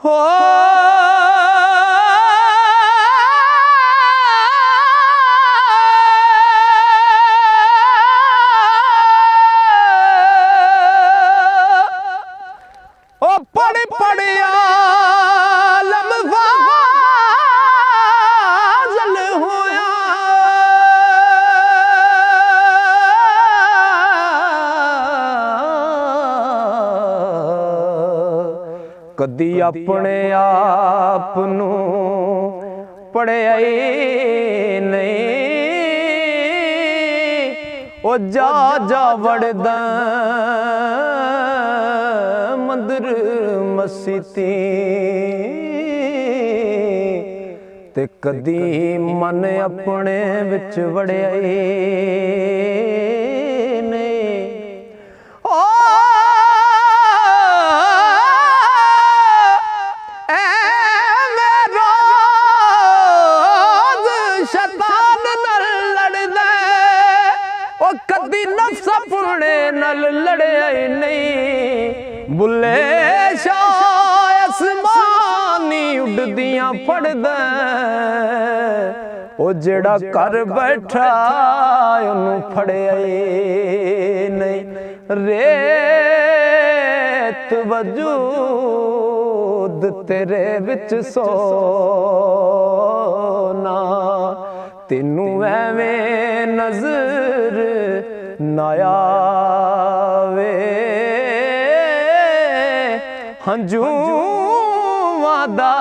हो पढ़ पढ़िया लम्फाजल होया कदी अपने आप नू पढ़िया नहीं ओ जा जा वड़दा मंदिर मसीती ते कदी मन अपने विच वड़िया नहीं ओ शैतान नल लड़दा ओ कदी नफ्स अपने नल लड़िया नहीं बुले शाह आसमानी उड़दियां पढ़दा ओ जेड़ा कर बैठा ओनू फड़िया नहीं रेत वजूद तेरे विच सोना तेनू एवें नजर ना आवे हंझूवां दा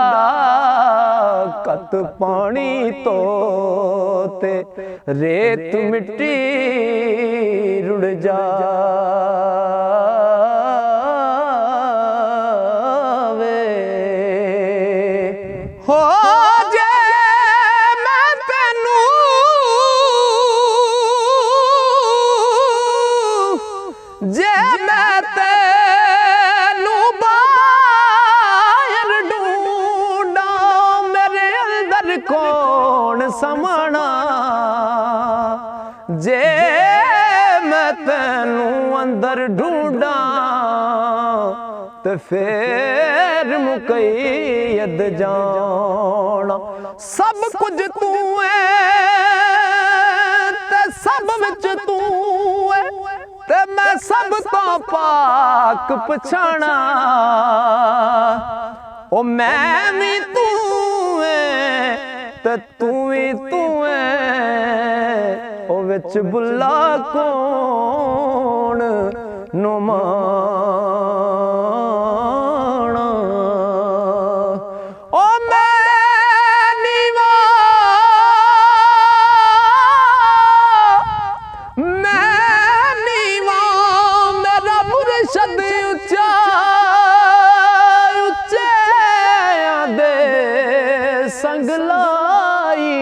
कत पानी तो ते रेत मिट्टी रुड़ जावे हो जे मैं तेनू जे मैं तेनू बाहर ढूंढा मेरे अंदर कौन समना जे मैं तेनू अंदर ढूंढा ते फिर मुकैयद जाना सब कुछ तू है ते सब विच तू है ते मैं सब तो पाक पछाणा ओ मैं भी तू है ते तू भी तू है ओ विच बुला कौन नुमाना ओ मेरा मुर्शद उच्चा उच्चे दे संग लाई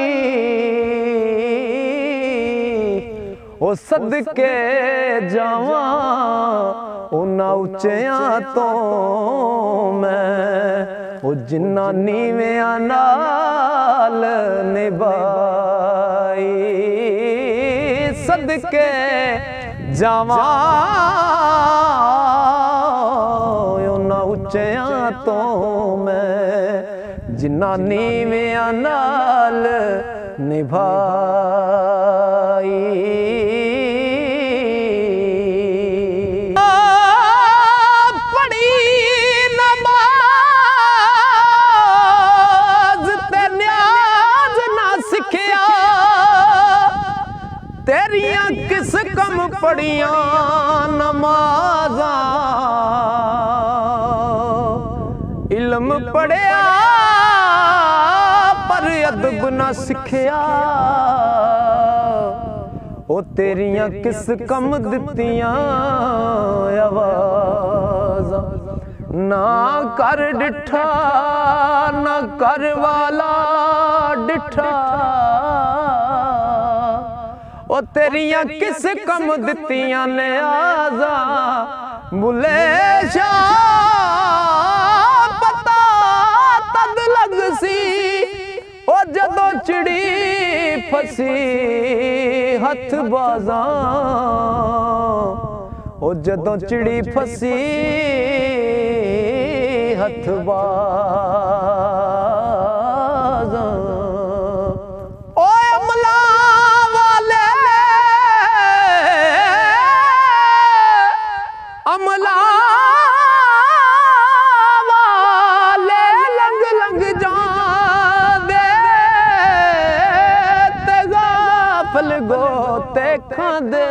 ओ सदके जावा उन्हां उच्चियां तो मैं ओ जिन्ना नीवियां नाल निभाई सदके जावा उन्हां उच्चियां तो मैं जिन्ना नीवियां नाल निभाई तेरियां किस कम पड़ियां नमाज़ां इल्म पढ़िया पर अदब ना सिखिया ओ तेरियां किस कम दित्तियां आवाज़ां ना कर डिठा ना कर वाला डिठा ओ तेरियां किस कम दित्तियां ने आज़ा बुले शाह पता तद लग सी ओ जदों चिड़ी फसी हथ बाज़ां ओ जदों चिड़ी फसी हथबाज़ ओए अमला वाले अमला वाले लंग लंग जांदे ते गाफल गोते खांदे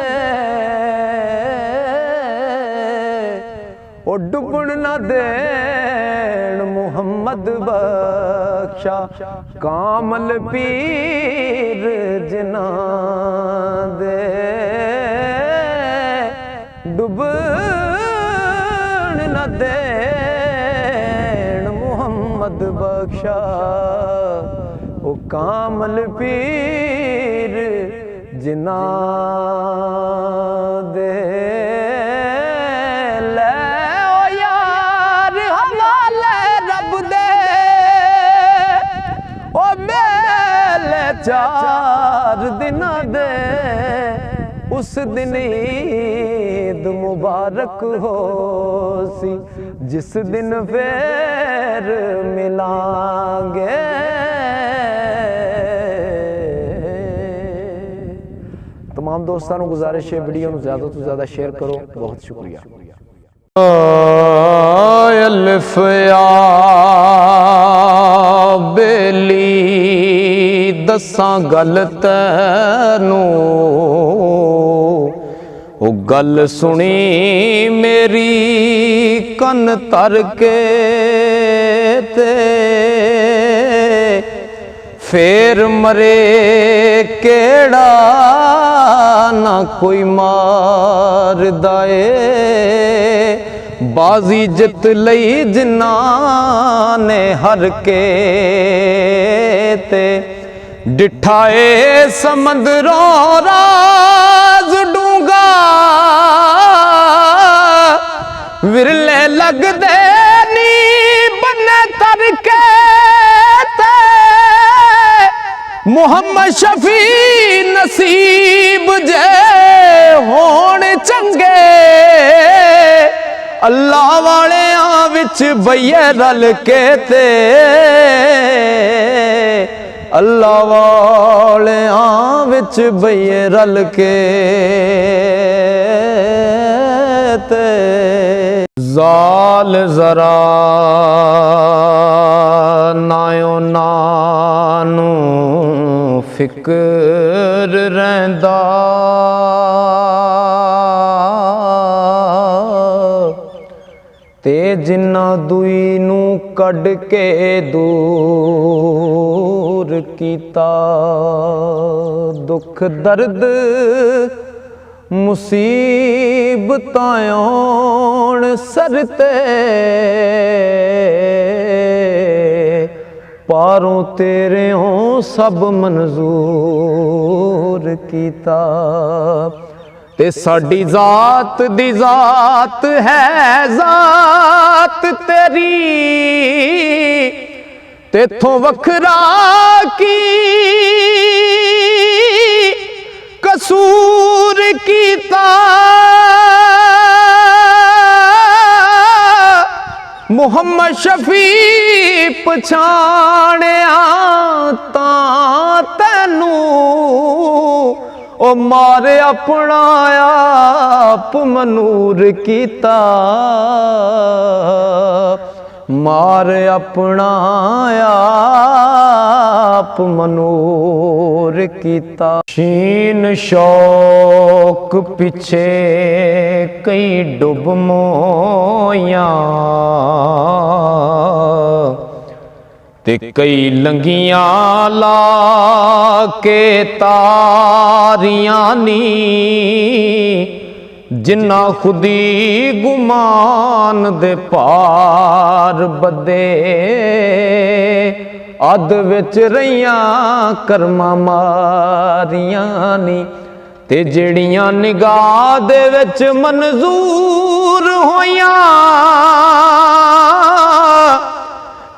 ओ डुबण ना देण मुहम्मद बख्शा कामल पीर जिन्हां दे डुबण ना देण मुहम्मद बख्शा ओ कामल पीर जिन्हां दे चार दिन दे उस दिन ईद मुबारक हो सी जिस दिन फिर मिलांगे। तमाम दोस्तों को गुजारिश है वीडियो को ज़्यादा तो ज़्यादा शेयर करो। बहुत शुक्रिया। अल्फ या बेली दसां गल तैनू ओ गल सुनी मेरी कन तर के ते फेर मरे केड़ा ना कोई मार दाए बाजी जित लई जिन्हां ने हर के ते डिठाए समंदरों राज डूंगा विरले लगदे नी बन्ने तर के ते मुहम्मद शफी नसीब जे होण चंगे अल्लाह वालियां विच बइये रल के ते अल्लाह वालियां विच बइये रल के ते जाल जरा नायो नानू फिक्र रहिंदा ते जिन्ना दुई नू कढ़ के दूर कीता दुख दर्द मुसीबतां आउण सर ते पारों तेरेओं सब मंजूर कीता ते साडी जात दी जात है जात तेरी तेथों वखरा की कसूर कीता मुहम्मद शफी पछाणिया तां तैनू ओ मारे अपना आप मनूर कीता मारे अपना आप मनूर कीता शीन शौक पिछे कई डुब मोया ते कई लंगियां ला के तारियां नी जिन्ना खुदी गुमान दे पार बदे अद विच रहियां कर्मा मारियां नी ते जिहड़ियां निगाह दे विच मंजूर होइयां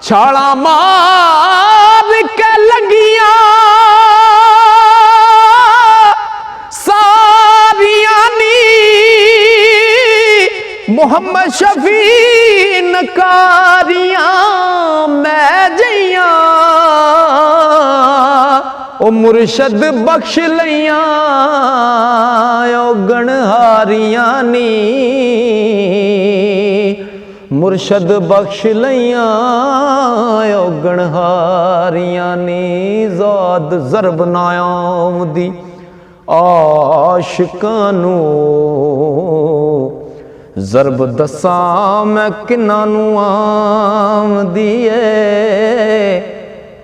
छाला मार के लगियां सारियां नी मुहम्मद शफी नकारियां मैं जइयां ओ मुर्शद बख्श लइयां ओ गणहारियां नी मुर्शद बख्श लइयां ओ गणहारियां नी ज़ाद ज़रब नायाम दी आशिकां नू ज़रब दसां मैं किन्ना नू आमदी ऐ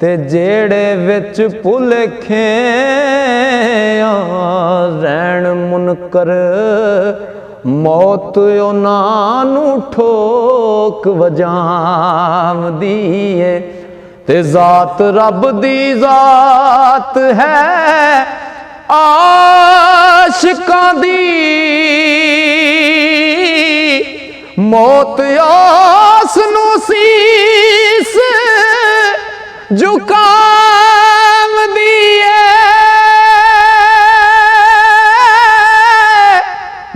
ते जेड़े विच भुलेखे रैण मुनकर मौत उन्हां नू ठोक वजामदी ऐ ते ज़ात रब दी ज़ात है आशिकां दी मौत आस नू सीस झुकामदी ऐ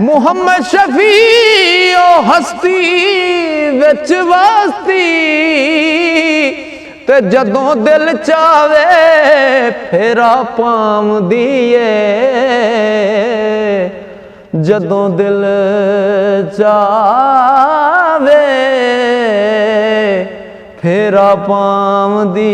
मुहम्मद शफी ओ हस्ती विच वस्ती ते जदों दिल चावे फेरा पामदी ऐ जदों दिल चावे फेरा पामदी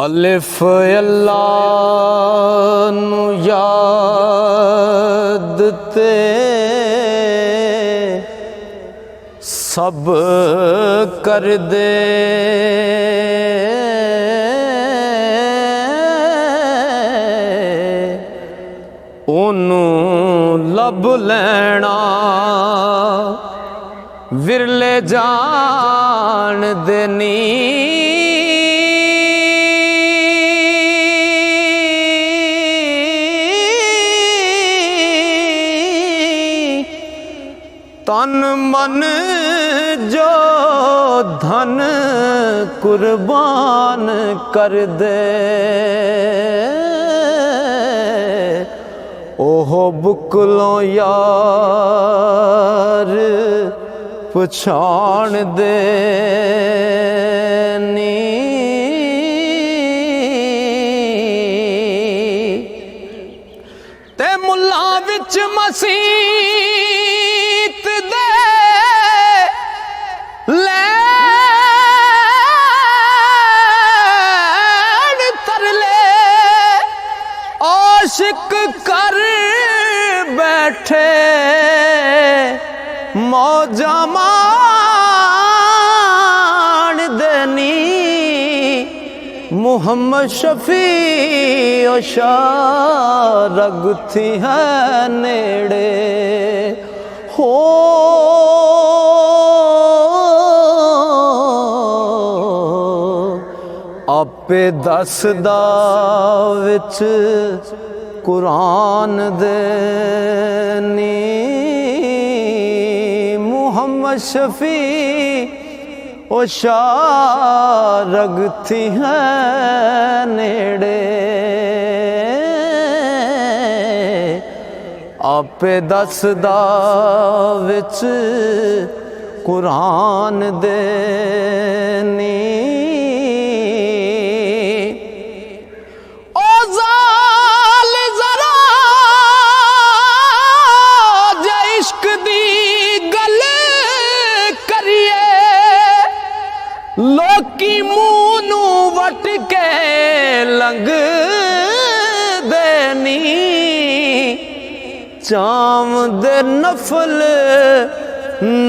अलिफ अल्लाह नू याद ते सब कर दे ओनू लब लैना विरले जान देनी तन मन जो धन कुर्बान कर दे ओहो बुकलों यार पछाण दे नी ते मुल्ला विच मसीत दे लैन तरले आशिक कर बैठे मौजा मान देनी मुहम्मद शफी ओ शारग थी है नेड़े हो आपे दसदा विच कुरान दे नी मुहम्मद शफी ओ शारग थी है नेड़े आपे दसदा विच कुरान दे नी लोकी मुँह नू वट के लंघ देनी चाम दे नफल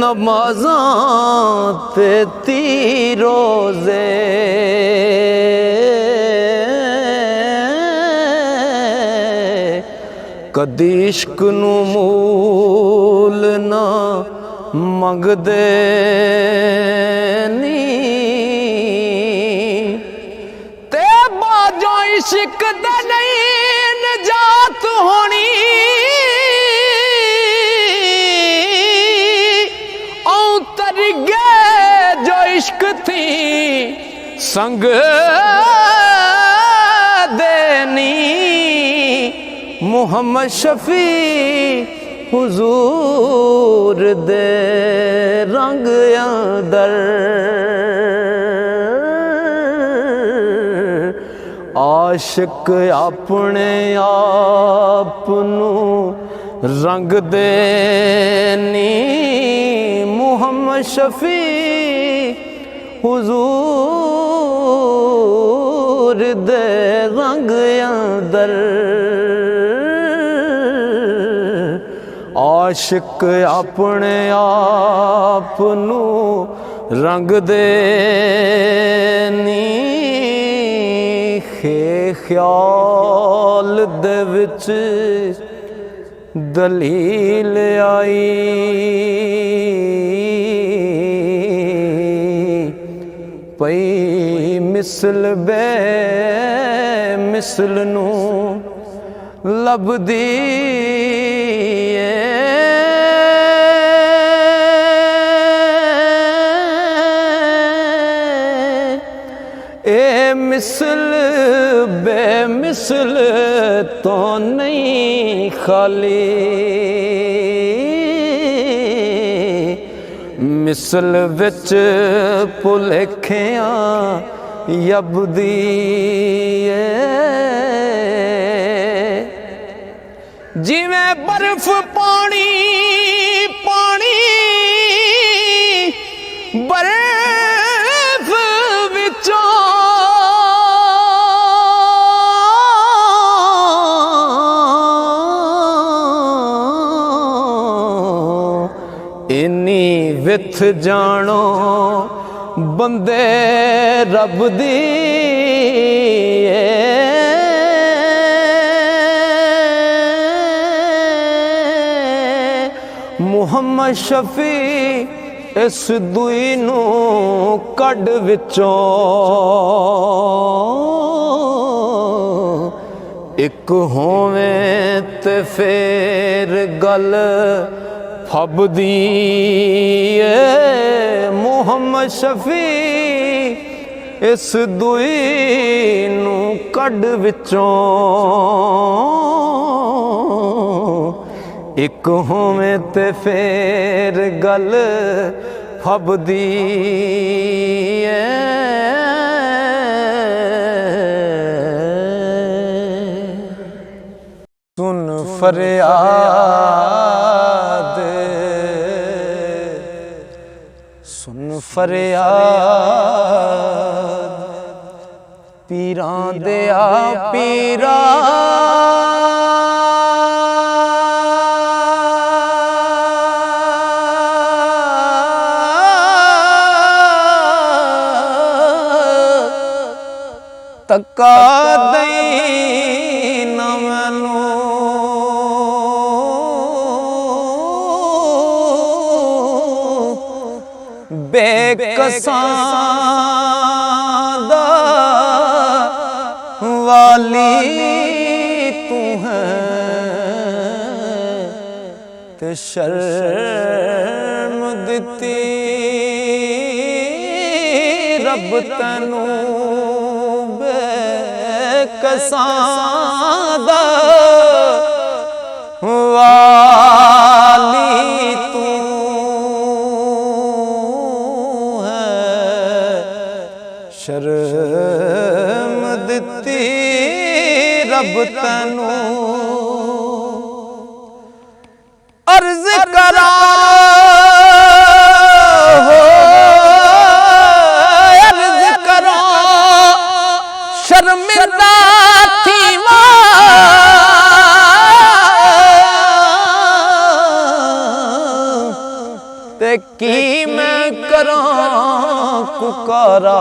नमाज़ां ते ती रोज़े कदी इश्क नू मूल ना मंगदे नी ते बाजो इश्क दे नहीं नजात होनी औ तरगे जो इश्क थी संग देनी मुहम्मद शफी हुजूर दे रंग अंदर आशिक अपने आप नू रंग देनी मुहम्मद शफी हुजूर दे रंग अंदर आशिक अपने आप नू रंग देनी ख्याल दे विच दलील आई पई मिसल बे मिसल नू लभदी ए मिसल बेमिसल तो नहीं खाली मिसल विच भुलेखियां यबदी जिवें बर्फ पानी पानी बर्फ विचों इन्नी विथ जानो बंदे रब दी मुहम्मद शफी इस दुई नू कड विचों एक होवें ते फेर गल फबदी मुहम्मद शफी इस दुई नू कड विचों एक होवें ते फेर गल फबदी सुन फरियाद सुन फरियाद पीरां दे आ पीरा तका दई न मैनू बेकसां दा वाली तू है ते शर्म दिती रब तैनू कसादा वाली तू है शर्म दिती रब तैनू अर्ज करा अर्ज करा शर्मिंदा थी ते की मैं करां कुकारा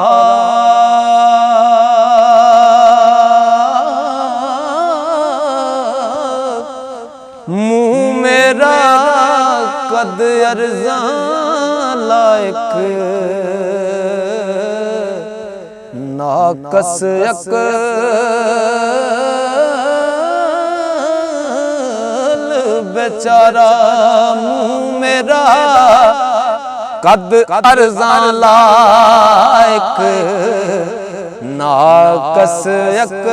हद अर्ज़ां लायक नाकस अक़ल बेचारा मुँह मेरा कद अर्ज़ां लायक नाकस अक़ल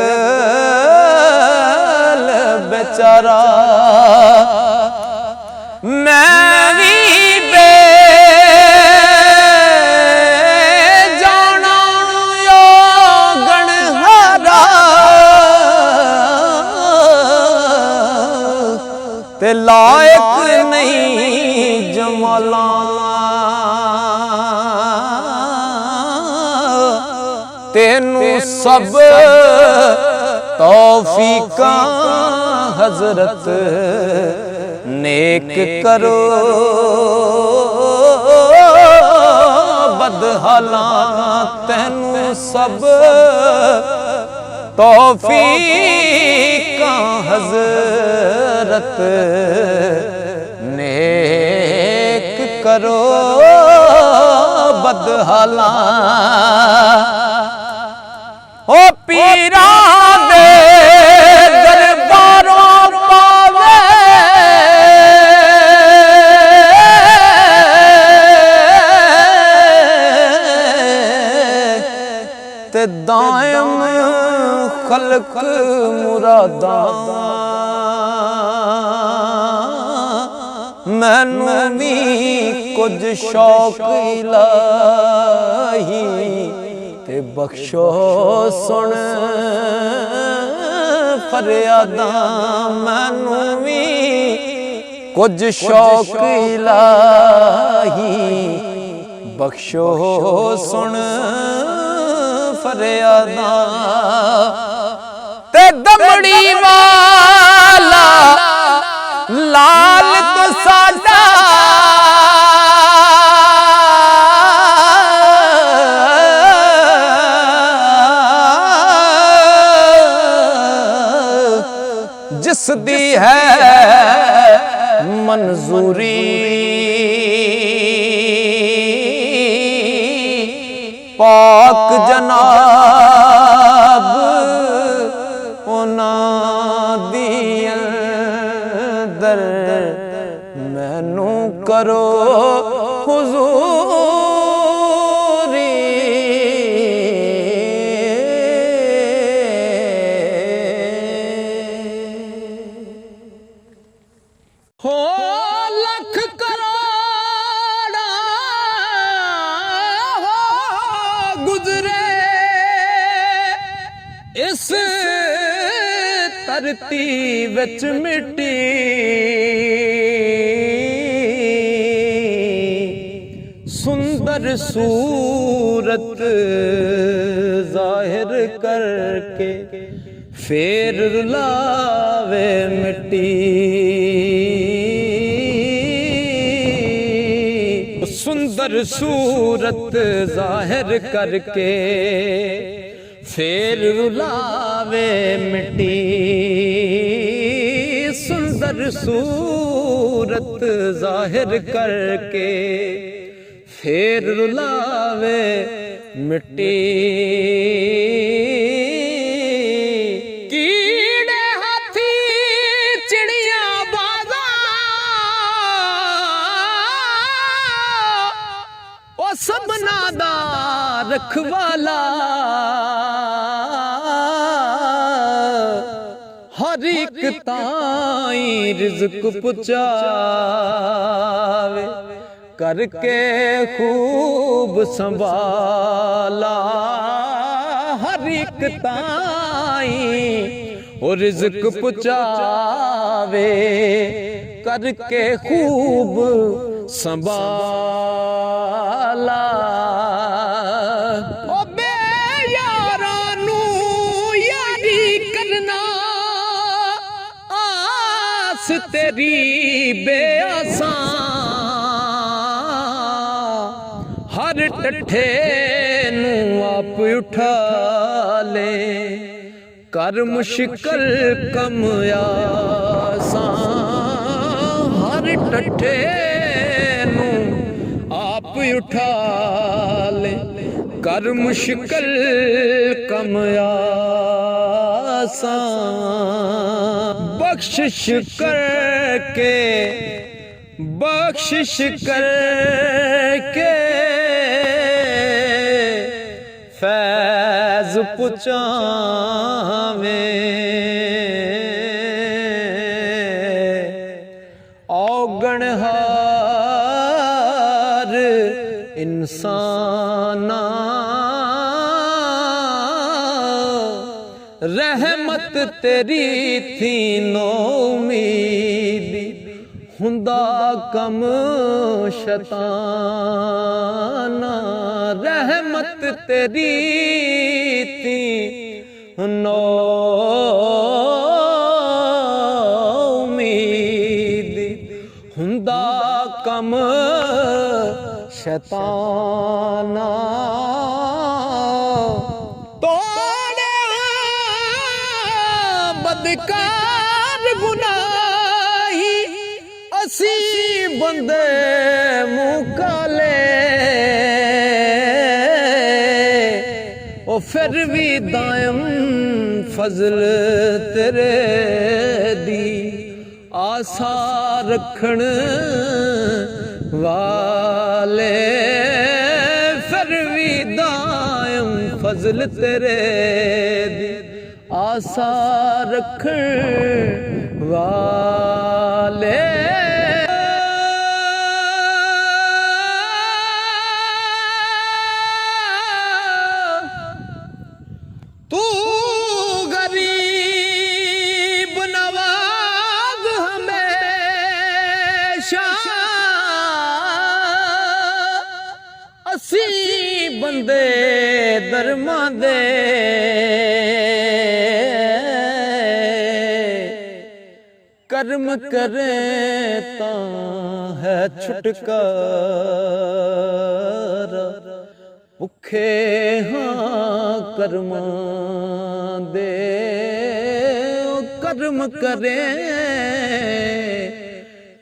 बेचारा मैं भी बेजाना यो गणहारा ते लायक नहीं जमाला तेनू सब तौफीका हजरत नेक करो बदहाला तेनू सब तौफीका हजरत नेक करो बदहाला ओ पीरा दे दरबारों पावे ते दायम खलक मुरादा मैनू भी कुछ शौक इलाही ते बख्शो सुन फरियादां मैनू भी कुछ शौक इलाही बख्शो सुन फरियादां ते दमड़ी वाला लाल तो साडा जिस दी है मंजूरी पाक जनाब उन्हां दी अंदर मैनू करो हुजूरी हो लख करोड़ा हो गुजरे इस धरती विच मिट्टी सुंदर सूरत जाहिर करके फेर रुलावे मिट्टी सुंदर सूरत जाहिर करके फेर रुलावे मिट्टी सुंदर सूरत जाहिर करके फेर रुलावे मिट्टी कीड़े हाथी चिड़िया बाजा ओ सबना दा रखवाला हर एक ताई रिज़्क पुचावे करके खूब संभाला हर एक ताई और रिज़्क पुचावे करके खूब संभाला ओ बेयारां नू यारी करना आस तेरी बेआसां हर टठे नू आप उठा ले कर मुश्किल कम आसां हर टठे उठा ले, कर मुश्किल कम आसान। बख्शिश करके फैज पुचावे, औगणहार इंसाना, रहमत तेरी थी नौमीदी, हुंदा कम शैताना। रहमत तेरी थी नौमीदी, हुंदा कम शैताना। तोड़े बदकार गुनाही, असी बंदे मुकाले, ओ फिर भी दायम फजल तेरे दी आसा रखण वाले। फिर भी दायम फजल तेरे दी आसा रखण वाले। तू गरीब नवाज हमेशा, असी बंदे दरमा दे, कर्म करे तां है छुटकारा। भुखे हाँ कर्मा दे, कर्म करे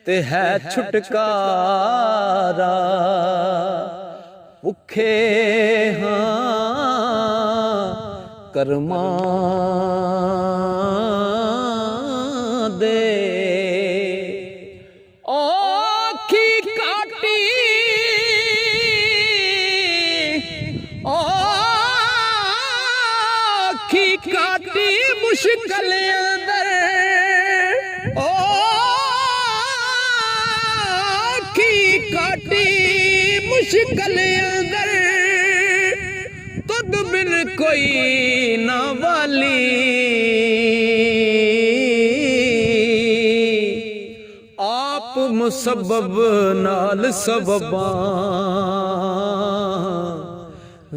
ते है छुटकारा। भुखे हाँ कर्मा दे। आँखी काटी मुश्किल अंदर, आँखी काटी मुश्किल अंदर, तुद बिन कोई ना वाली। आप मुसब्बब नाल सबबां,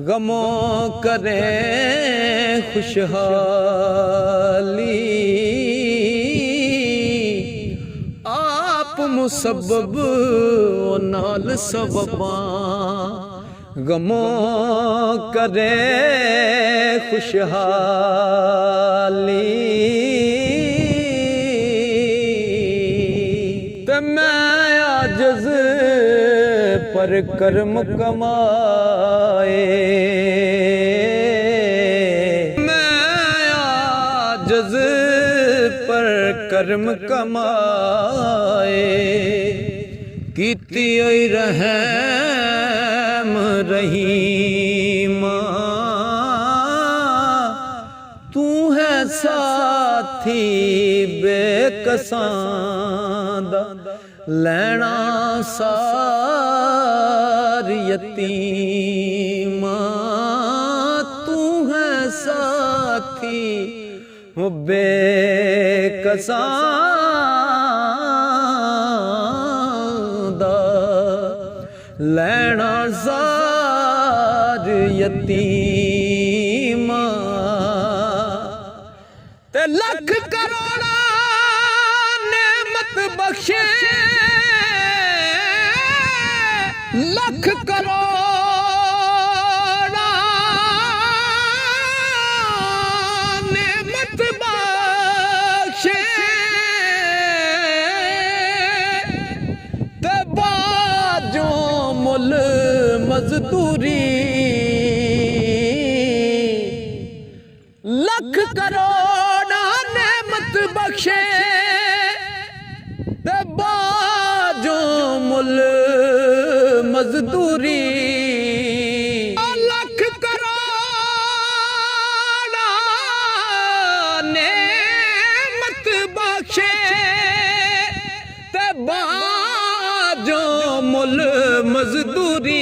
गमों करें खुशहाली। आप मुसब्बब नाल सबबां, गमों करें खुशहाली। ते मैं आजिज़ पर कर्म कमाए, मैं आजिज़ पर कर्म कमाए। कीती ओई रहम रहीमा, तू है साथी बेकसां दा, लैना सार यतीमा। तू है साथी बेकसां दा, लैना सार यतीमा। ते लख करोड़ा नेमत बख्शे, लख करोड़ा नेमत बख्शे, ते बाजों ਮੁੱਲ ਮਜ਼ਦੂਰੀ ਲੱਖ ਕਰੋੜਾਂ ਨੇਮਤ ਬਖਸ਼ੇ ਤੇ ਬਾਜੋ ਮੁੱਲ ਮਜ਼ਦੂਰੀ ਲੱਖ ਕਰੋੜਾਂ ਨੇਮਤ ਬਖਸ਼ੇ ਤੇ ਬਾਜੋ ਮੁੱਲ ਮਜ਼ਦੂਰੀ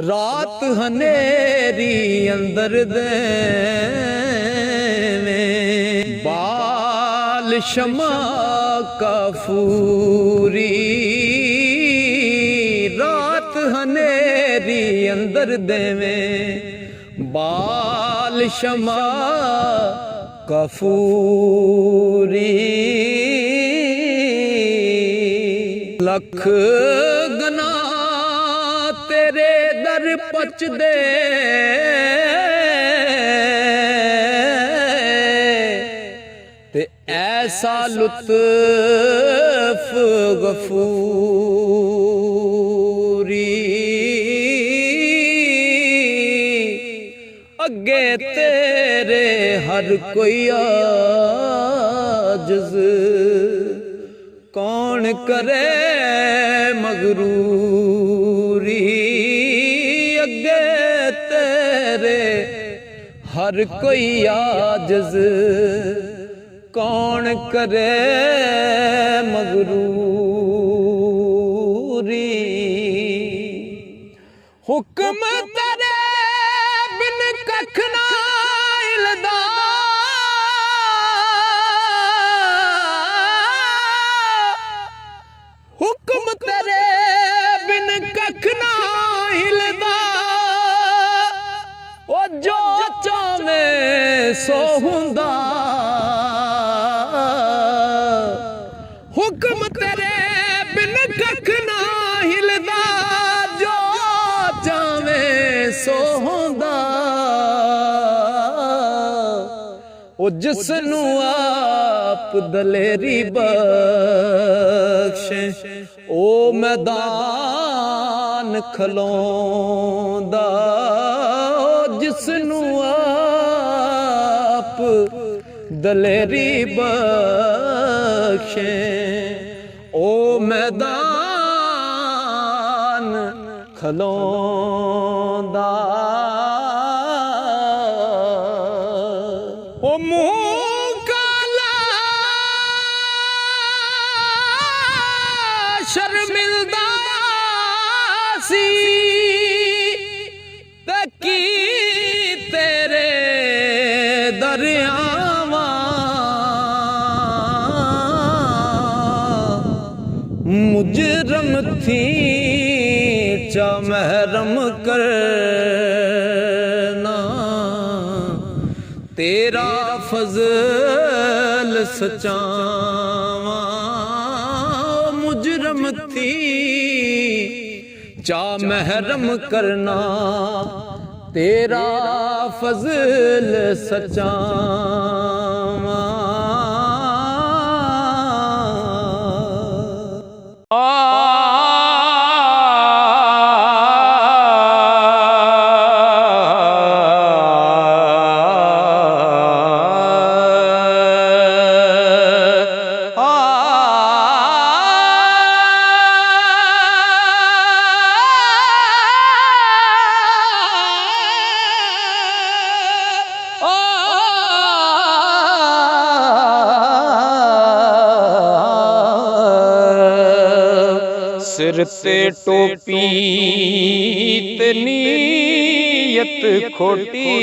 रात हनेरी अंदर देवें बाल शमा कफूरी रात हनेरी अंदर देवें बाल शमा कफूरी लख गना तेरे दर पच दे ते ऐसा लुत्फ गफूरी अगे तेरे हर कोई आजिज़ कौन करे मगरूरी अगे तेरे हर कोई आजिज़ कौन करे मगरूरी हुक्म तेरे बिन कख ना हिलदा हुक्म तेरे बिन कख ना हिलदा ओ जो चावे सो हुंदा हुक्म तेरे बिन कख ना हिलदा जो चावे सो हुंदा ओ जिसनू आप दलेरी बख्शे ओ मैदान खलोंदा जिसनू आप दलेरी बख्शे ओ मैदान खलोंदा ओ मुँह काला शर्मिंदा सी ते की तेरे दरियावां मुजरम थी चा महरम करना तेरा फजल सचावा मुजरम थी चा महरम करना तेरा फजल सचावा सिर ते टोपी ते नीयत खोटी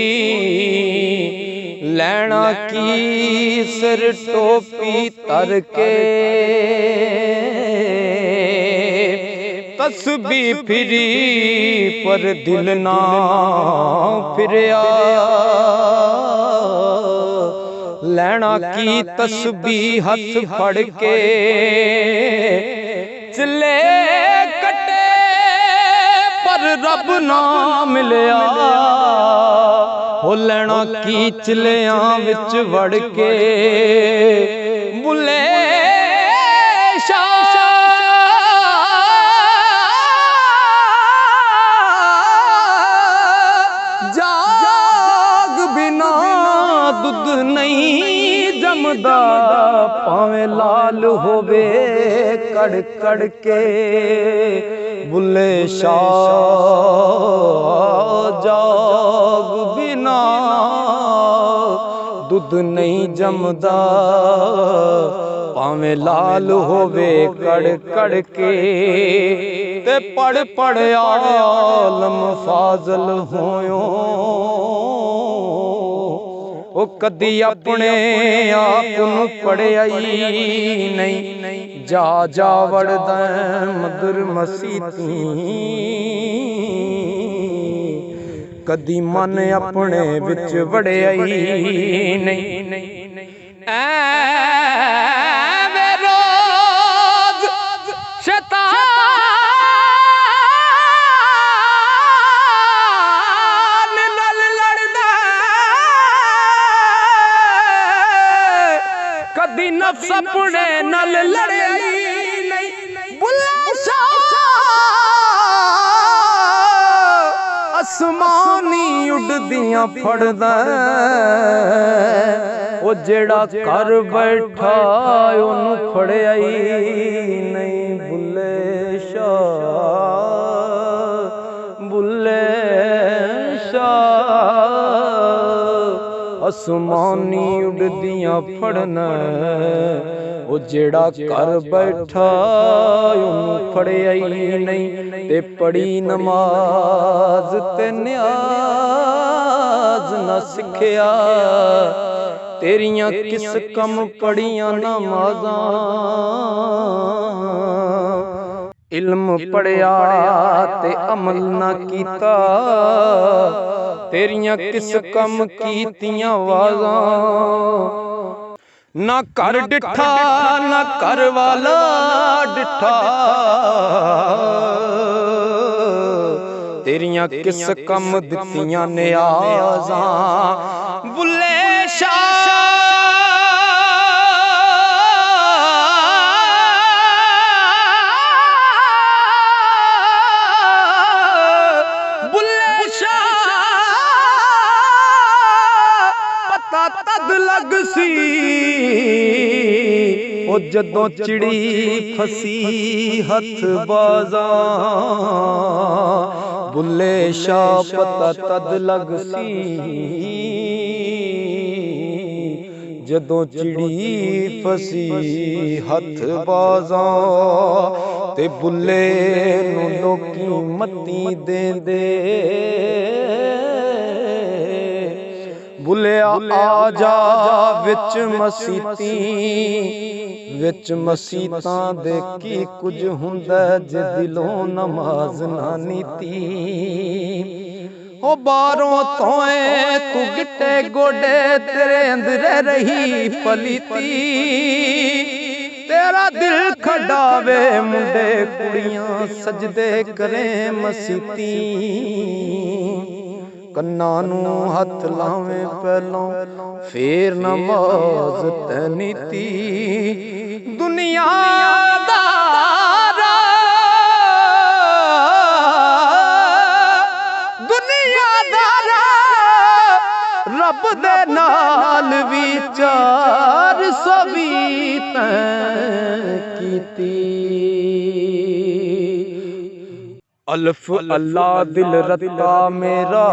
लैना की सिर टोपी तर के तस्बी फिरी पर दिल ना फिरया लैना की तस्बी हथ फड़ के चले कटे पर रब ना मिलया हो लैना की चलियां विच वड़ के बुले जमदा भावें लाल होवे कड़ कड़ के बुले शाह जाग बिना दुध नहीं जमदा भावें लाल होवे कड़ कड़ के ते पढ़ पढ़ आलम फाजल होयो ओ कदी अपने आप नूं पढ़िया ही नहीं जा जा वड़दा मधुर मसीती कदी मन अपने विच वड़िया ही नहीं ऐ रोज शैतान नाल लड़दा कदी नफ्स अपने नाल लड़िया ही नहीं बुल्ला शाह आसमानी उड़दियां फड़दा ओ जेड़ा कर बैठा ओनू फड़िया ही नहीं बुल्ले शाह आसमानी उड़दियां फड़ना ओ जेड़ा कर बैठा ओनू फड़िया ही नहीं ते पढ़ी नमाज ते न्याज ना सिखिया तेरियां किस कम पढ़ियां नमाज़ां इल्म पढ़िया ते अमल ना कीता तेरियां किस कम कीतियां वाज़ां ना कर डिठा ना कर वाला डिठा तेरियां किस कम दित्तियां नियाज़ां बुल्ले शाह तद लग सी ओ जदों चिड़ी फसी हथ बाज़ां बुल्ले शाह पता तद लग सी जदों चिड़ी फसी हथ बाज़ां ते बुल्ले नूं लोकी मत्ती देंदे बुलिया आजा विच मसीतां दे की कुछ हुंदा जे दिलों नमाज ना नीती ओ बारों तोए तू गिट्टे गोडे तेरे अंदरे रही पलीती तेरा दिल खड़ावे मुंडे कुड़ियां सजदे करें मसीती कन्ना नूं हथ लावें पहलों फेर नमाज ते नीती दुनियादारा रब दे नाल विचार सभी कीती अल्फ अल्लाह दिल रता मेरा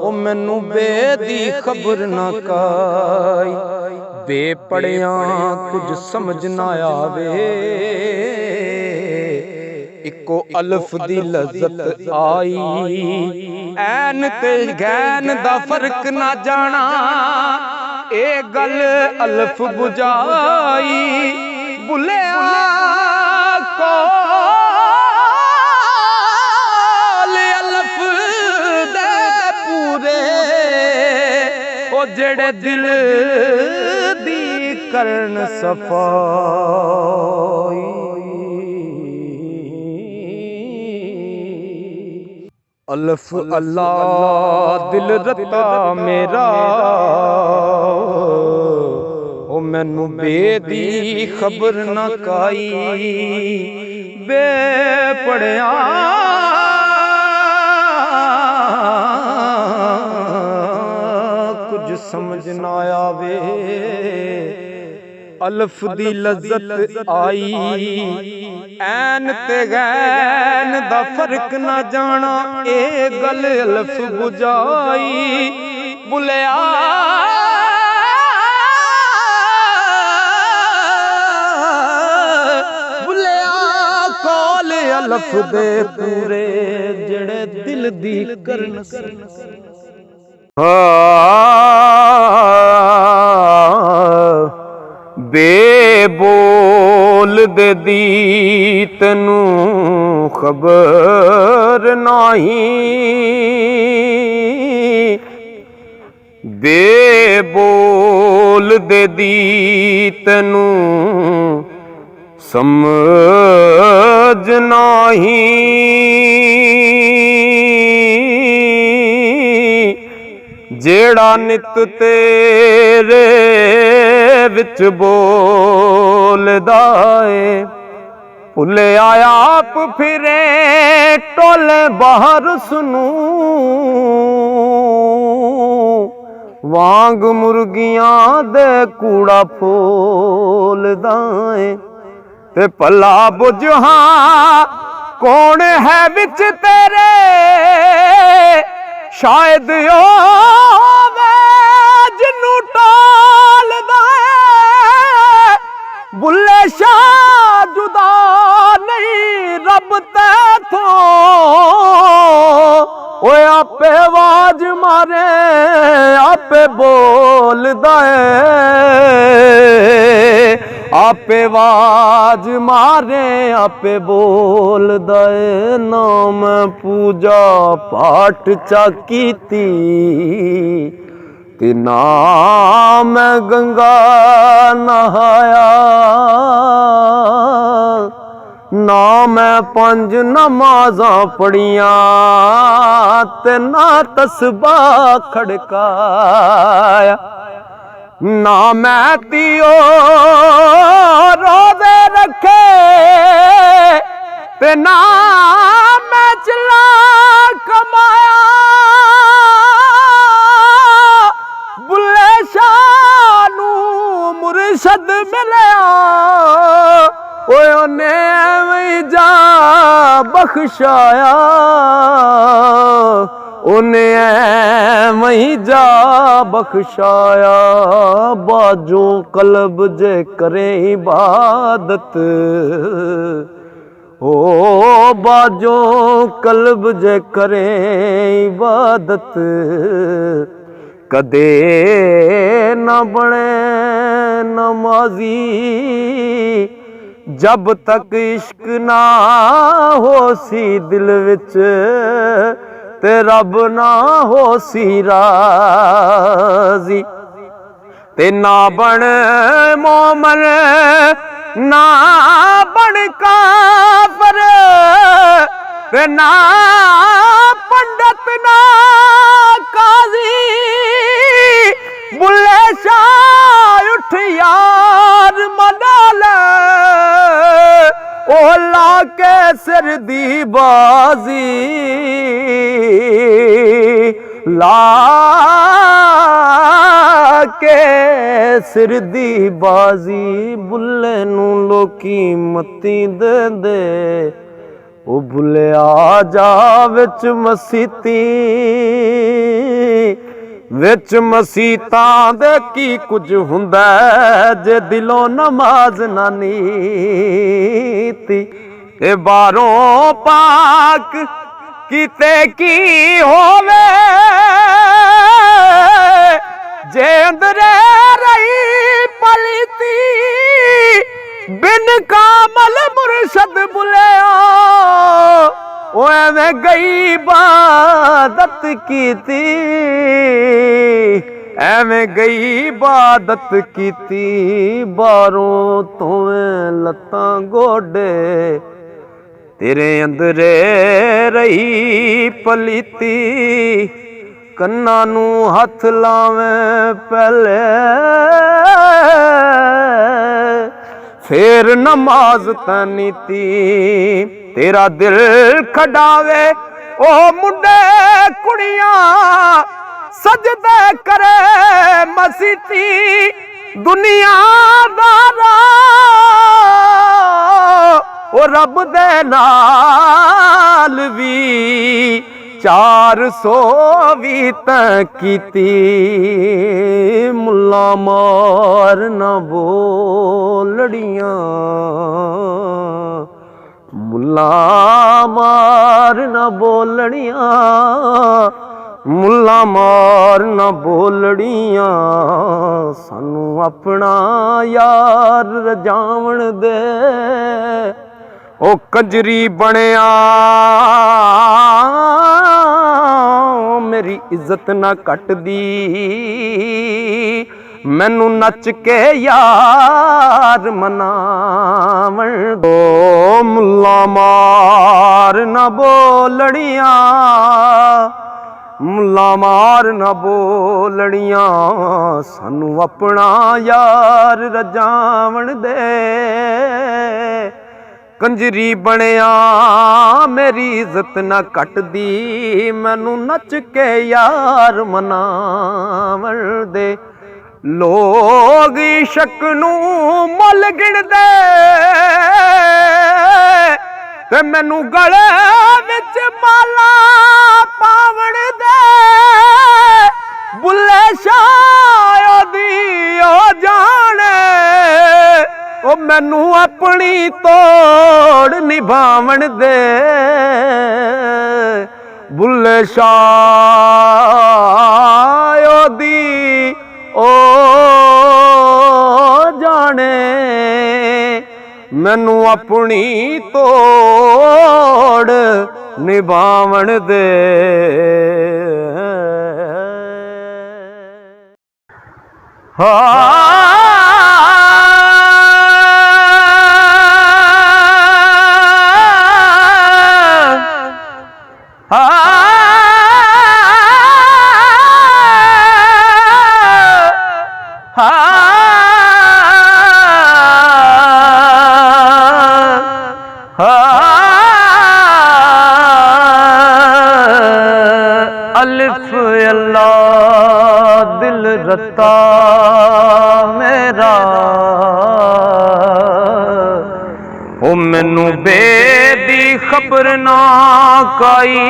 ओ मैनू बेदी खबर ना काई बे पढ़िया कुछ समझ ना आवे इको अल्फ दी लज़्ज़त आई ऐन ते गैन दा फर्क ना जाना ए गल अल्फ बुझाई बुलिया को जेड़े दिल दी करन सफाई अल्फ अल्लाह दिल रता मेरा ओ मैनू बेदी खबर ना काई बे पढ़िया कुछ समझ ना आवे, अल्फ दी लज्जत आई ऐन ते गैन दा फर्क ना जाना, ए गल अल्फ बुझाई बुलिया अल्फ दे पूरे जड़े दिल दी करन बेबोल दे दी तैनू खबर नहीं, बेबोल दे दी तैनू समझ नहीं, जेड़ा नित तेरे विच बोलदा है, भुले आप फिरे टोले बाहर सुनू, वांग मुर्गियां दे कूड़ा फोलदा है, ते भला बुझ हाँ कौन है विच तेरे, शायद ओ जिन्नू टालदा है, बुल्ले शाह जुदा नहीं रब तैथों, ओए आपे आवाज मारे आपे बोलदा है, आपे आवाज मारे आपे बोलदा है, नाम पूजा पाठ चा कीती ते नाम गंगा नहाया, ना मैं 5 नमाज़ां पढ़ियां ते ना तस्बा खड़काया, ना मैं तियो रोज़े रखे ते ना मैं चला कमाया, बुल्ले शाह नू मुर्शद मिलिया, ओए ओने एवें जा बख्शाया, उन्हें एवें जा बख्शाया, बाजों कल्ब जे करे इबादत, ओ बाजों कल्ब जे करे इबादत, कदे न बने नमाजी जब तक इश्क ना हो सी दिल विच, ते रब ना हो सी राजी, ते ना बन मोमन ना बन काफर, ते ना पंडित ना काजी, बुल्ले शाह उठ यार मना ले, ओ ला के सिर दी बाजी, ला के सिर दी बाजी, बुल्ले नू लोकी मती दे दे, ओ बुल्ले आ जा विच मसीती, विच मसीतां दे की कुछ हुंदा जे दिलों नमाज ना नीती, ए बारों पाक किते की होवे, जे अंदरे रही पलीती, बिन कामल मुर्शद बुलिया, ओ एवें गई इबादत कीती, एवें गई इबादत कीती, बारों तोवें लत्तां गोडे, तेरे अंदरे रही पलीती, कन्ना नू हथ लावें पहले, फिर नमाज तनीती, तेरा दिल खडावे ओ मुंडे कुड़ियां, सजदे करे मसीती दुनियादारा ओ रब दे नाल भी 400 भी कीती मुल्ला मार ना बोलड़ियां मुल्ला मार ना बोलड़ियां मुल्ला मार ना बोलड़ियां सानू अपना यार रजावण दे ओ कंजरी बनिया मेरी इज्जत ना कटदी मैनू नच के यार मनावण दो मुल्ला मार ना बोलड़ियां मुल्ला मार ना बोलड़ियां सानू अपना यार रजावण दे कंजरी बनिया मेरी इज्जत ना कटदी मैनू नच के यार मनावण दे लोग इश्क नू मुल गिणदे ते मैनू गले विच माला पावण दे बुल्ले शाह दी ओ जाने ओ मैनू अपनी तोड़ निभावण दे बुल्ले शाह दी ओ जाने मैनू अपनी तोड़ निभावण दे अलिफ अल्लाह दिल रता मेरा ओ मैनू बेदी खबर ना काई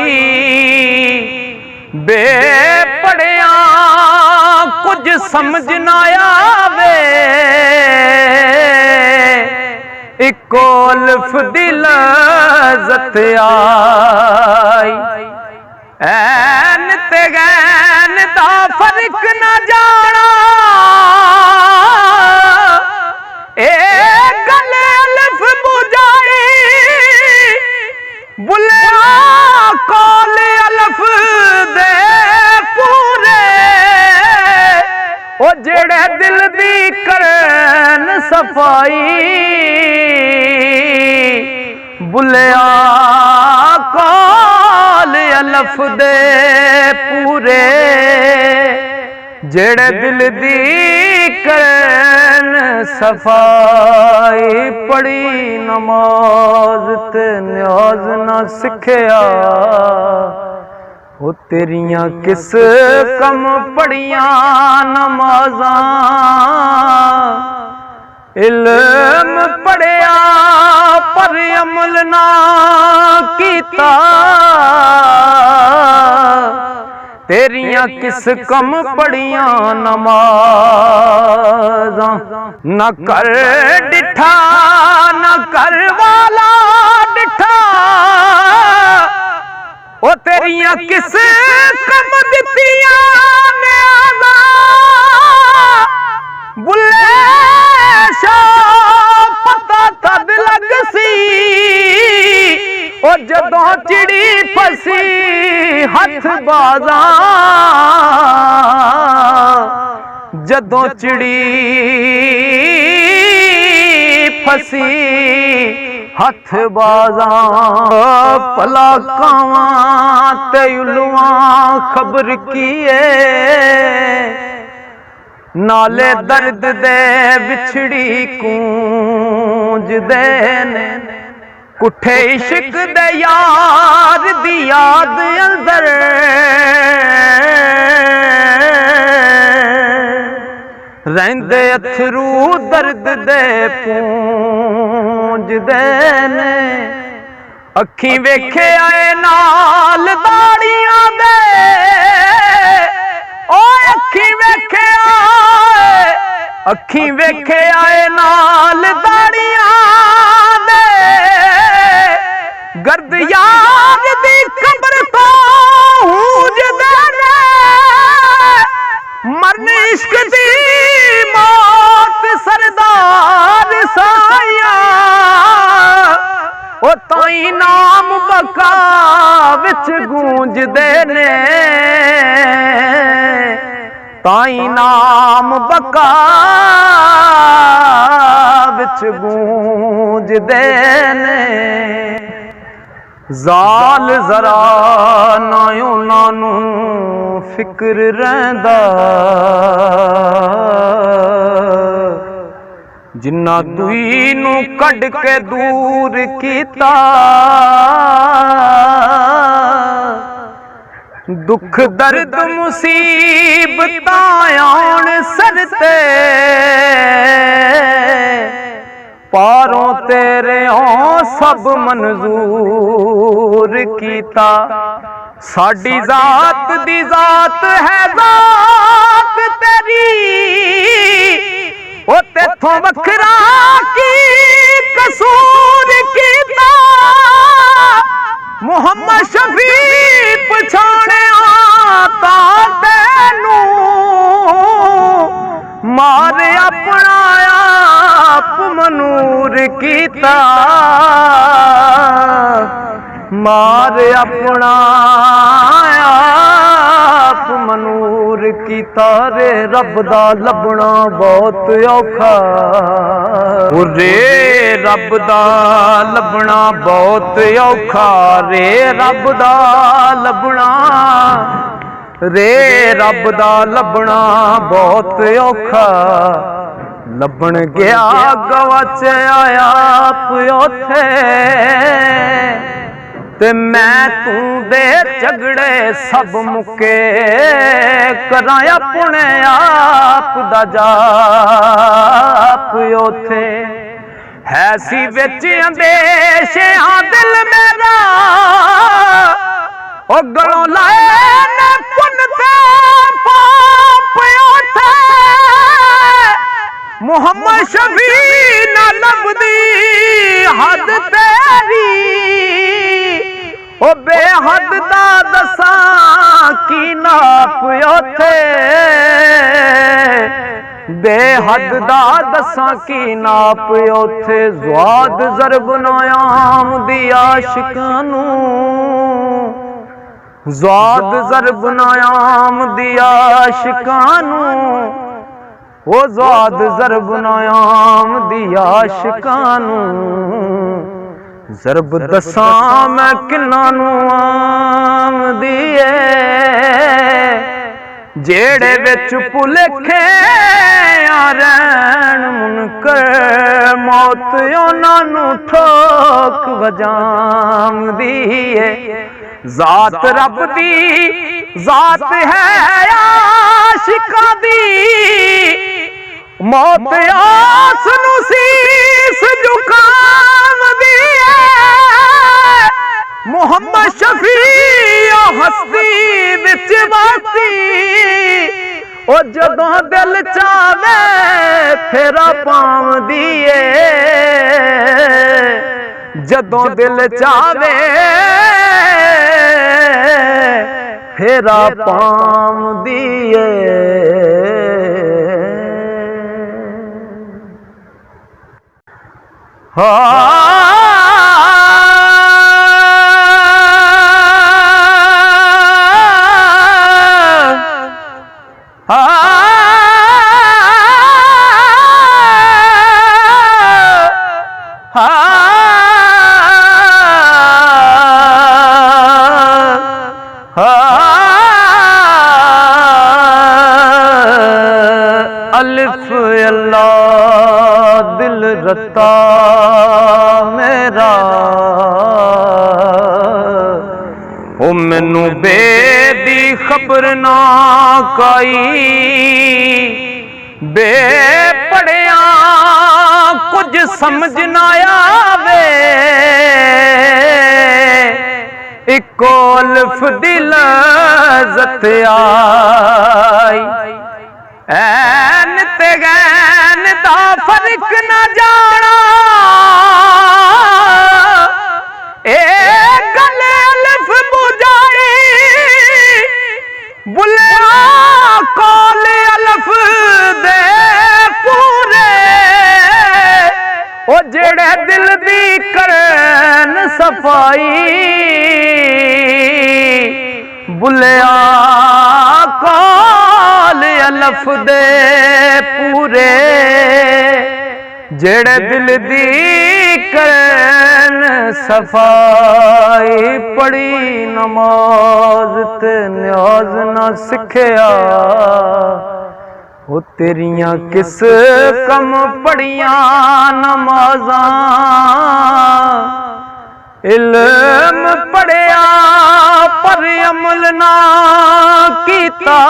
बे पढ़िया कुछ समझ ना आवे इको अलिफ दी लज़्ज़त आई ऐन ते गैन दा फर्क ना जाना ए गल अलिफ बुझाई बुलिया कोल अलिफ दे पूरे ओ जेड़े दिल दी करन सफाई बुलिया अलिफ दे पूरे जेड़े दिल दी करन सफाई पढ़ी नमाज ते न्याज ना सिखया ओ तेरियां किस कम पढ़ियां नमाज़ां इल्म पढ़िया पर अमल ना कीता तेरियां किस कम पढ़िया नमाज़ां न कर डिठा न कर वाला डिठा ओ तेरियां किस कम दितियां न्याज़ां बुल्ले पता तद लग सी ओ जदों चिड़ी फसी हथ बाजा जदों चिड़ी फसी हथ बाजा भला कावां ते उलुआं खबर कीए नाले दर्द दे बिछड़ी कूंज दे ने कुठे इश्क दे यार दी याद अंदर रहंदे अथरू दर्द दे पूंजदे ने अखी वेखे आए नाल दाड़ियां दे ओ अखी वेखे आए नाल दाड़ियां दे गर्द यार दी कब्र तो हूंजदे ने मरन इश्क दी मौत सरदार साया ओ ताई नाम बका विच गूंजदे ने ताई नाम बका विच गूंजदे ने जाल जरा ना उन्हां नूं फिक्र रहिंदा जिन्ना दुई नूं कढ के दूर कीता दुख दर्द मुसीबतां आउण सर ते पारों तेरे सब मंजूर कीता साडी जात दी जात है जात तेरी ओ तेथों वखरा की कसूर कीता मुहम्मद शफी पछाणे आता तेनू मार अपना आप मनूर कीता मार अपना आप मनूर कीता रे रब दा लभना बहुत औखा रे रब दा लभना बहुत औखा रे रब दा लभना रे रब दा लभना बहुत औखा लभण गया गवाच आया उथे ते मैं तू दे झगड़े सब मुके करां अपने आप दा जाप उथे है सी विच अंदेश दिल मेरा ओ गलों लाए ने पुन ते पाप उथे मुहम्मद शफी ना लभदी हद तेरी ओ बेहद दा दसां की नाप उथे बेहद दा दसां की नाप उथे ज़वाद ज़रब नायाम दी आशिकां नूं ज़वाद ज़रब नायाम दी आशिकां नूं ओ ज़वाद ज़रब नायाम दी आशिकां नूं ज़रब दसां मैं किन्ना नूं आम दिए जेड़े विच भुलेखे रहन मुनकर मौत उन्हां नूं ठोक वजाम दिए जात रब दी जात है आशिकां दी मौत आस नूं सीस झुकाम दिए मुहम्मद शफी हस्ती विच बाती ओ जदों दिल चावे फेरा पावदी ए जदों दिल चावे फेरा पावदी ए अलिफ अल्लाह दिल रता मेरा ओ मैनू बेदी खबर ना काई बे पढ़िया कुछ समझ ना आवे इको अल्फ दी लज़्ज़त आई ऐन ते गैन दा फर्क ना जाना ए गले अल्फ बुझाई बुलिया कौल अल्फ दे पूरे ओ जेड़े दिल दी करन सफाई बुलिया कौल अल्फ दे पूरे जेड़े दिल दी करन सफाई पढ़ी नमाज ते न्याज ना सिखया ओ तेरियां किस कम पढ़ियां नमाज़ां इल्म पढ़िया पर अमल ना कीता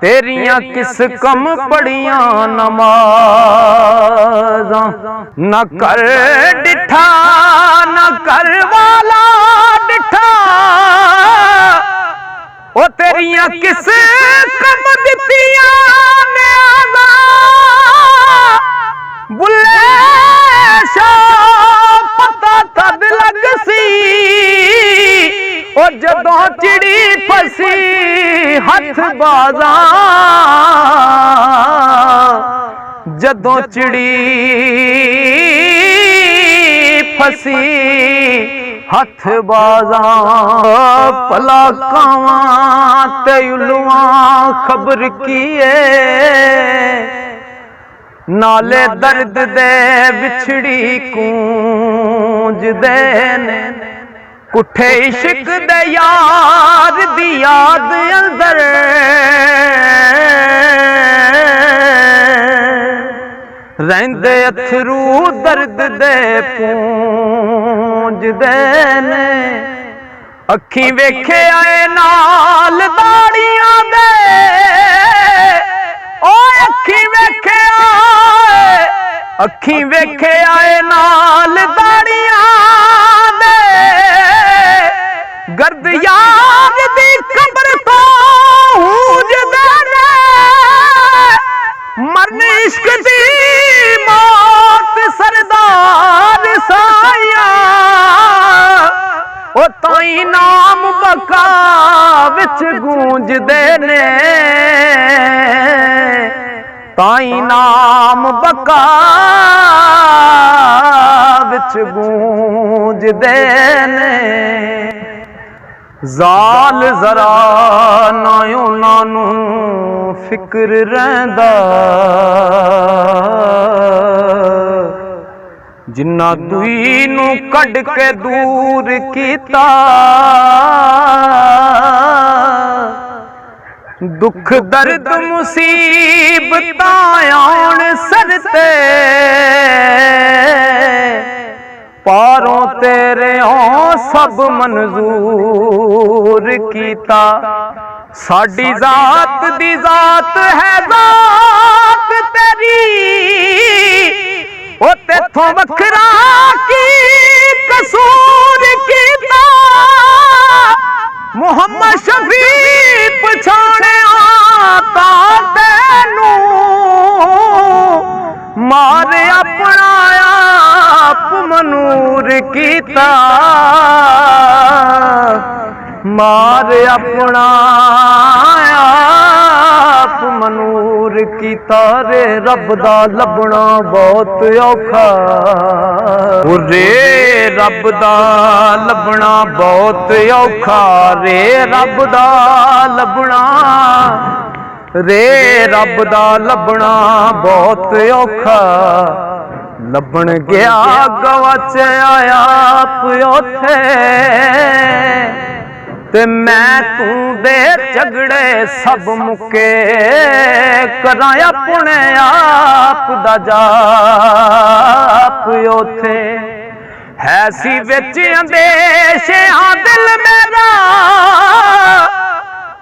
तेरियां किस कम पढ़ियां नमाज़ां न कर डिठा न कर वाला डिठा ओ तेरियां किस कम दित्तियां न्याज़ां बुले पता तद लग सी और जदों चिड़ी फसी हथ बाजा जदों चिड़ी फसी हथ बाजा भला कावां ते उलवां खबर किए नाले दर्द दे बिछड़ी कूंज देने कुठे इश्क दे यार दी याद अंदर रहंदे अथरू दर्द दे पूंज देने अखी वेखे आए नाल दाड़ियां दे ओ अखी वेखे अखी वेखे आए नाल दाड़ियां दे गर्द याद दी कब्र तो हूज देने मरन इश्क दी मौत सरदार साया ओ ताई नाम बका विच गूंज देने ताई नाम बका विच गूंज देने जाल जरा ना उन्हां नूं फिक्र रहिंदा जिन्ना दुई नूं कढ के दूर कीता दुख दर्द मुसीबतां आउण सर ते पारों तेरे सब मंजूर कीता साडी जात दी जात है जात तेरी ओ तेथों वखरा की कसूर कीता मुहम्मद शफी पछाणे आता तेनू मारे अपना आप मनूर कीता मारे अपना आप मनूर कीता रे रब दा लभना बहुत औखा रे रब दा लभना बहुत औखा रे रब दा लभना रे रब दा लभना बहुत औखा लभण गया गवाच आया आप ओथे ते मैं तू दे झगड़े सब मुके करा अपने आप दा जाप उथे है सी विच अंदेश दिल मेरा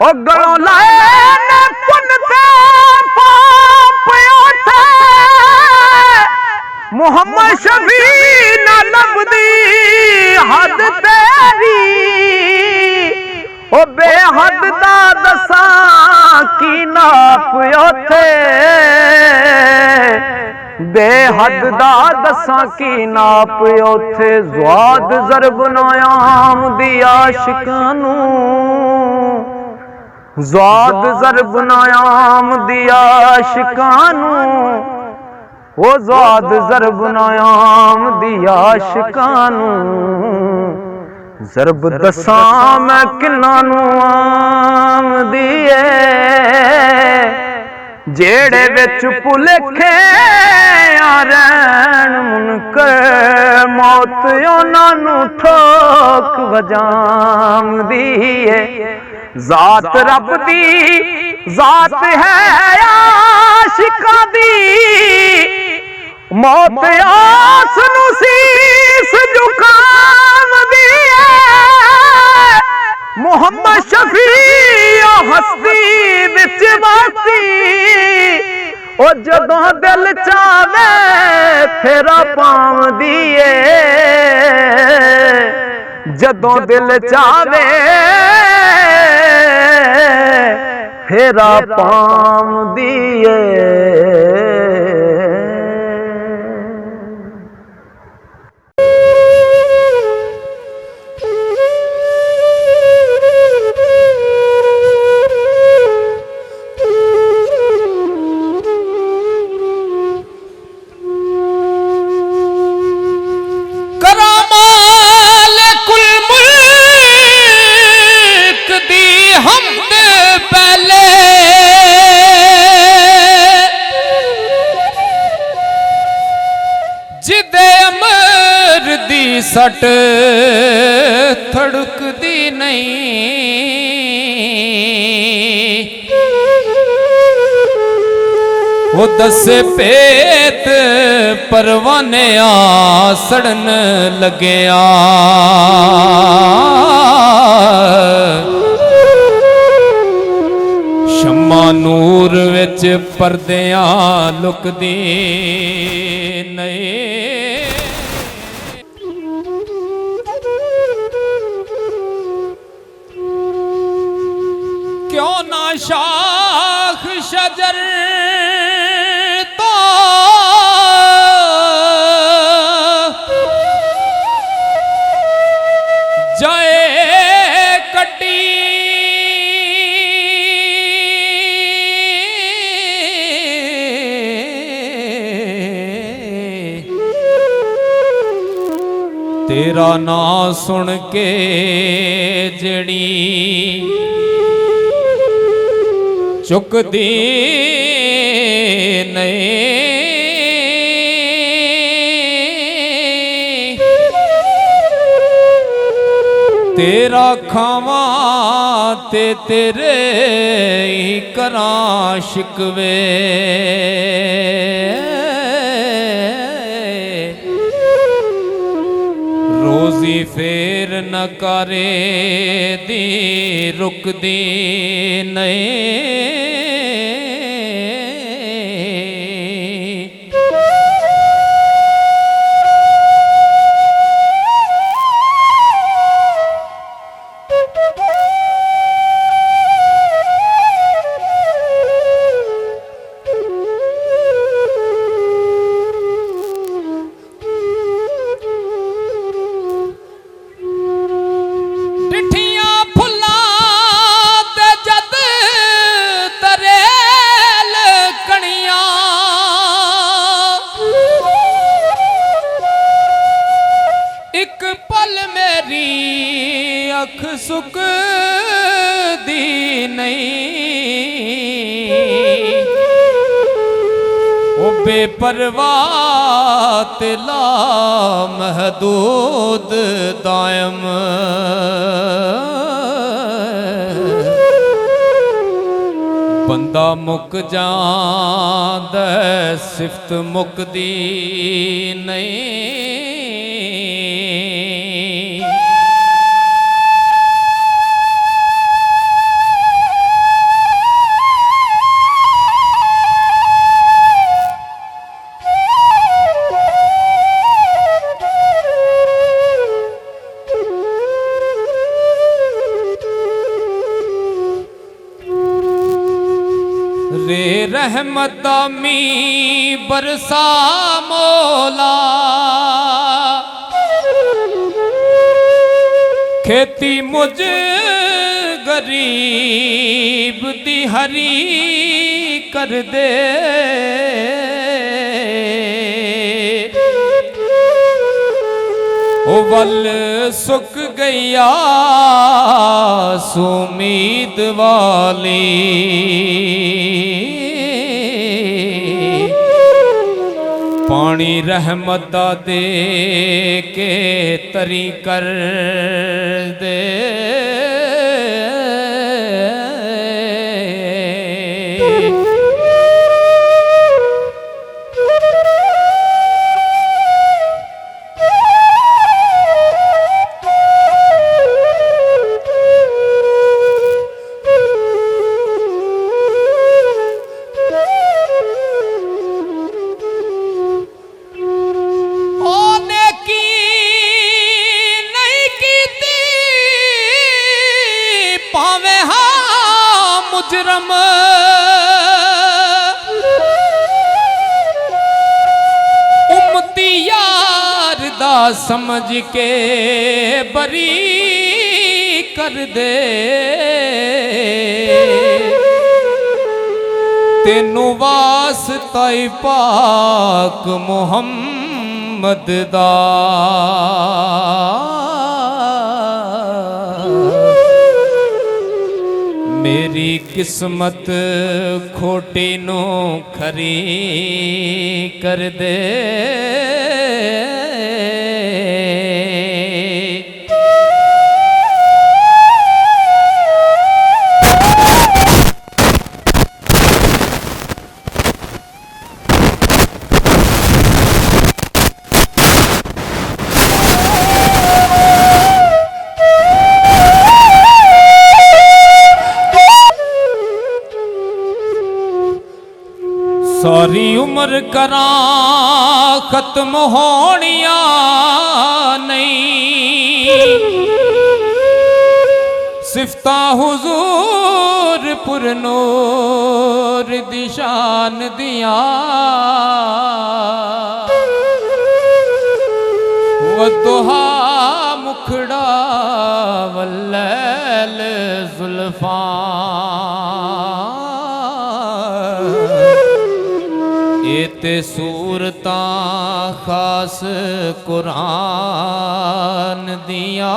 ओ गलों लाए ने पुन ते पाप उथे मुहम्मद शफी ना लभदी हद तेरी ओ बेहद दा दसा की नाप उथे बेहद दा दसा की नाप उथे ज़्वाद ज़रब नायाम दी आशिकां नूं ज़्वाद ज़रब नायाम दी आशिकां नूं ओ ज़्वाद ज़रब नायाम दी आशिकां नूं ज़रब दसा मैं किन्ना नूं आम दिए जेड़े विच भुलेखे रैन मुनकर मौत उन्हां नूं ठोक वजाम दिए ज़ात रब दी ज़ात है आशिकां दी मौत आस नूं सीस झुकाम दिए मुहम्मद शफी हस्ती विच वासी ओ जदों दिल चावे फेरा पाम दिए जदों दिल चावे फेरा पाम दिए सट थड़कदी नहीं वो दसे पेत परवाने सड़न लगे शम्मा नूर विच परदियां लुकदी नहीं क्यों ना शाख शजर तो जाए कटी तेरा ना सुन के जड़ी चुकदी नहीं तेरा खावा ते तेरे ही करां शिकवे रोजी फेर न करे दी रुकदी नहीं अख सुख दी नहीं ओ बेपरवाह ते ला महदूद दायम बंदा मुक जांदा सिफत मुकदी नहीं। रे रहमत मी बरसा मौला, खेती मुझ गरीब दी हरी कर दे। ओ वल सुक गया सुमीद वाली, पानी रहमत दे के तरी कर दे। मुजरम उम्मती यार दा समझ के बरी कर दे। तेनू वास्ता पाक मुहम्मद दा, मेरी किस्मत खोटी नो खरी कर दे। सारी उम्र करा खत्म होनिया नहीं, सिफता हुजूर पुर नूर दिशान दिया। वदुहा मुखड़ा वल्लैल जुल्फा, ते सूरता खास कुरान दिया।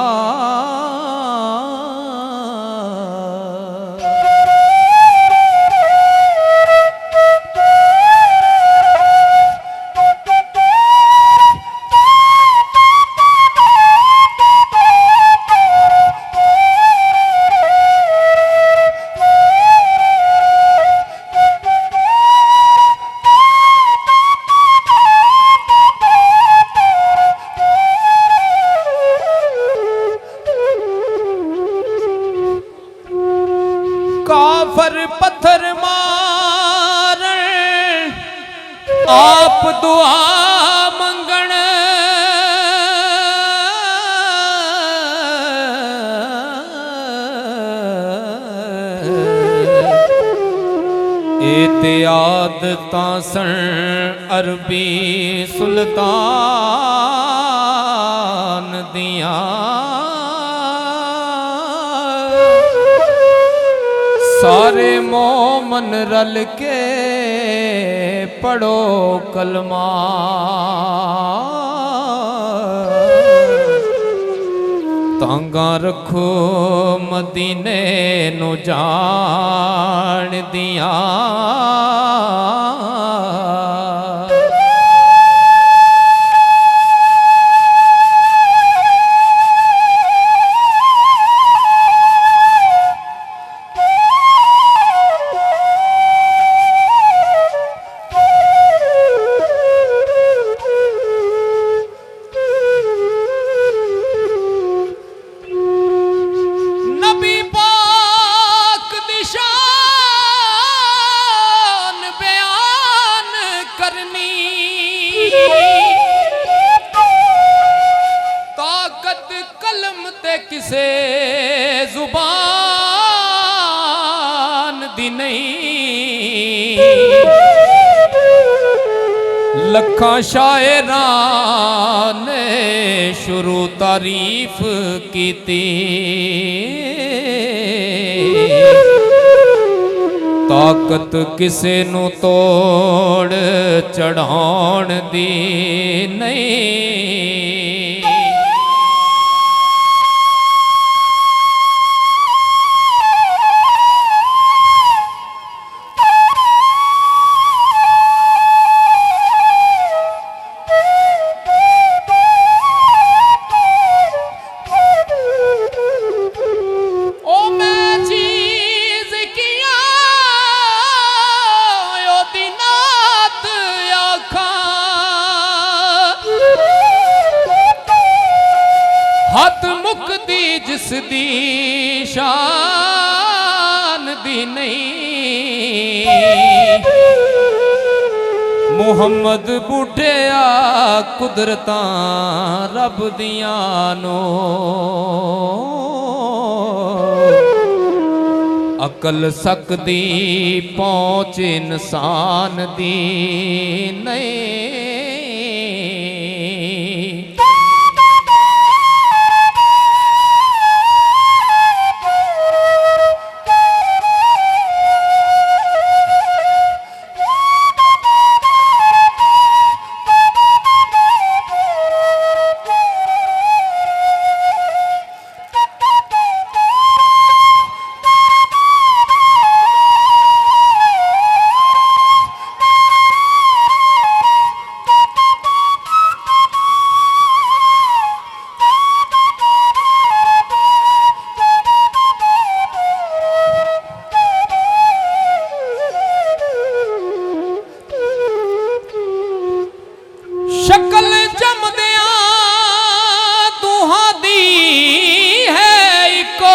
काफर पत्थर मारन आप दुआ मंगण, एते आदतां सन अरबी सुल्तान दिया। सारे मोमन रल के पढ़ो कलमा, तांगा रखो मदीने नु जान दिया। करनी ताकत कलम ते किसे जुबान दी नहीं लखा शायरां ने शुरू तारीफ कीती ताकत किसे नू तोड़ चढ़ाउण दी नहीं हद मुकदी जिस दी शान दी नहीं मुहम्मद बूढ़िया कुदरतां रब दियां नो अकल सकदी पहुंच इंसान दी नहीं शक्ल जमदिया दूहां दी है इको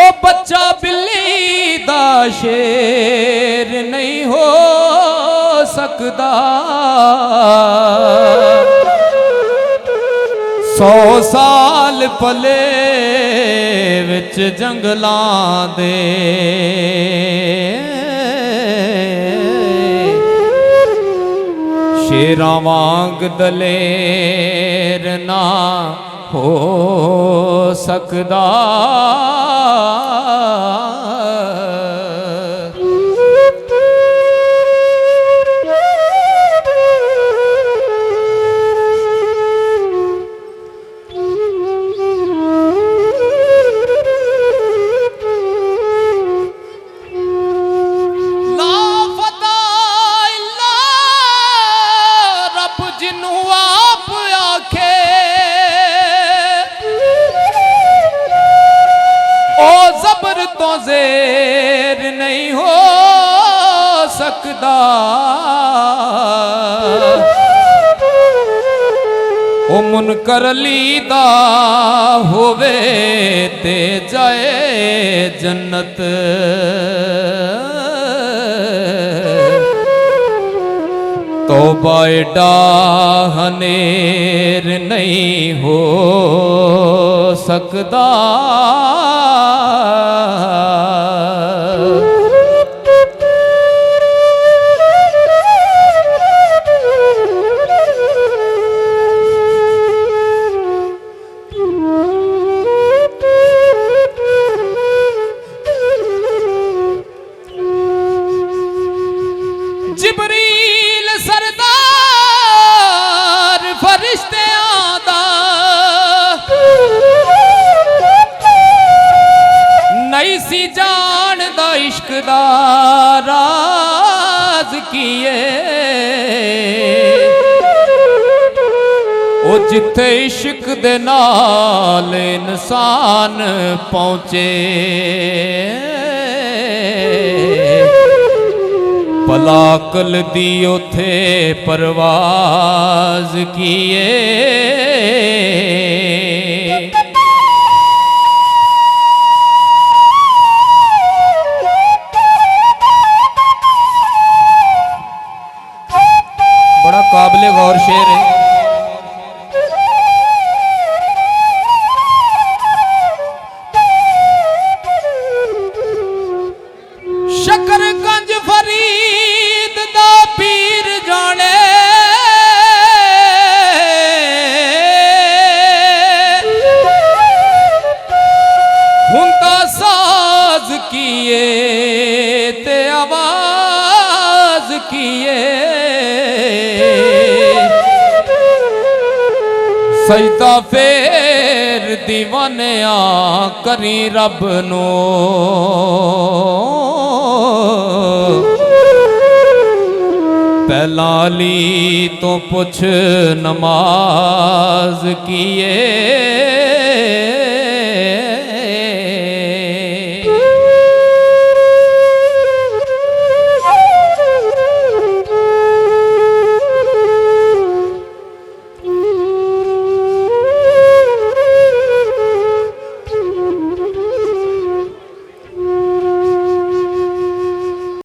ओ बच्चा बिल्ली दा शेर नहीं हो सकदा 100 साल पले विच जंगलां दे शेरां वांग दलेर ना हो सकदा तो ज़ेर नहीं हो सकदा ओ मुनकर लीदा होवे ते जाए जन्नत तौबा डाहनेर नहीं हो सकदा जिबरील सरदार फरिश्ते आदा नहीं सी जान दा इश्क दा राज किए ओ जिथे इश्क दे नाल इंसान पहुंचे पलाकल दी उथे परवाज किए शेर है। शकरगंज फरीद दा पीर जाने हुंदा साज किए ते आवाज किए सजदा फेर दीवानिया करी रब नो पहला अली तो पुछ नमाज किए